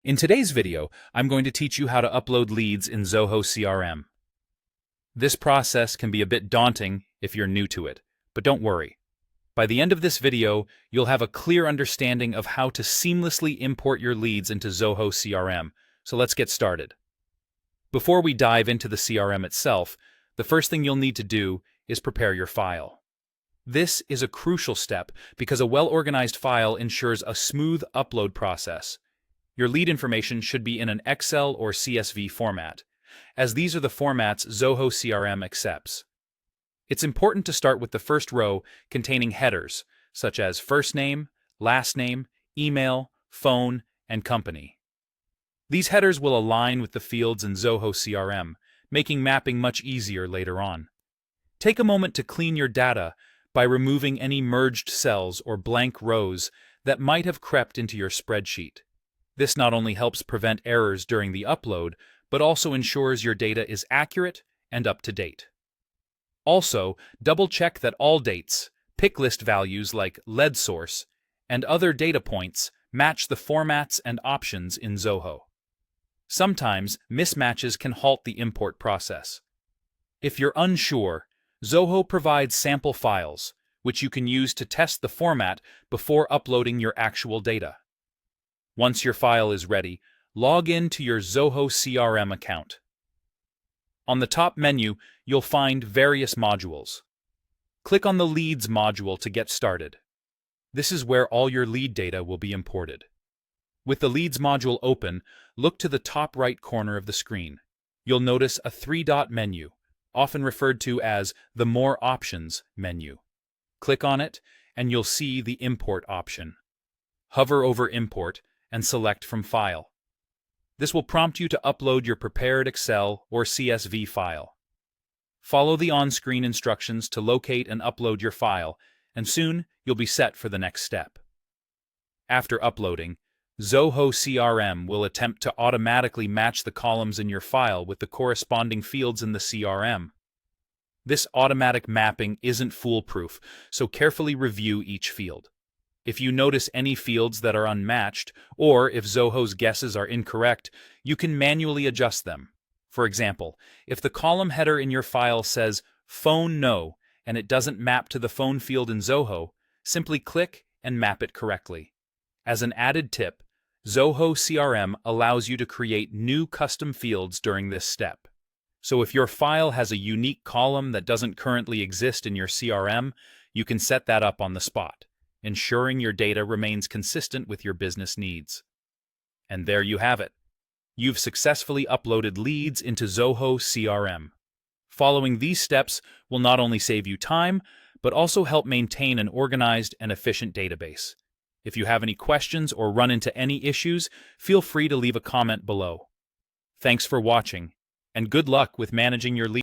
In today's video, I'm going to teach you how to upload leads in Zoho CRM. This process can be a bit daunting if you're new to it, but don't worry. By the end of this video, you'll have a clear understanding of how to seamlessly import your leads into Zoho CRM, so let's get started. Before we dive into the CRM itself, the first thing you'll need to do is prepare your file. This is a crucial step because a well-organized file ensures a smooth upload process. Your lead information should be in an Excel or CSV format, as these are the formats Zoho CRM accepts. It's important to start with the first row containing headers, such as first name, last name, email, phone, and company. These headers will align with the fields in Zoho CRM, making mapping much easier later on. Take a moment to clean your data by removing any merged cells or blank rows that might have crept into your spreadsheet. This not only helps prevent errors during the upload, but also ensures your data is accurate and up to date. Also, double-check that all dates, pick list values like lead source, and other data points match the formats and options in Zoho. Sometimes, mismatches can halt the import process. If you're unsure, Zoho provides sample files, which you can use to test the format before uploading your actual data. Once your file is ready, log in to your Zoho CRM account. On the top menu, you'll find various modules. Click on the Leads module to get started. This is where all your lead data will be imported. With the Leads module open, look to the top right corner of the screen. You'll notice a three-dot menu, often referred to as the More Options menu. Click on it, and you'll see the Import option. Hover over Import and select from File. This will prompt you to upload your prepared Excel or CSV file. Follow the on-screen instructions to locate and upload your file, and soon you'll be set for the next step. After uploading, Zoho CRM will attempt to automatically match the columns in your file with the corresponding fields in the CRM. This automatic mapping isn't foolproof, so carefully review each field. If you notice any fields that are unmatched, or if Zoho's guesses are incorrect, you can manually adjust them. For example, if the column header in your file says Phone No and it doesn't map to the phone field in Zoho, simply click and map it correctly. As an added tip, Zoho CRM allows you to create new custom fields during this step. So if your file has a unique column that doesn't currently exist in your CRM, you can set that up on the spot, ensuring your data remains consistent with your business needs. And there you have it. You've successfully uploaded leads into Zoho CRM. Following these steps will not only save you time, but also help maintain an organized and efficient database. If you have any questions or run into any issues, feel free to leave a comment below. Thanks for watching, and good luck with managing your leads.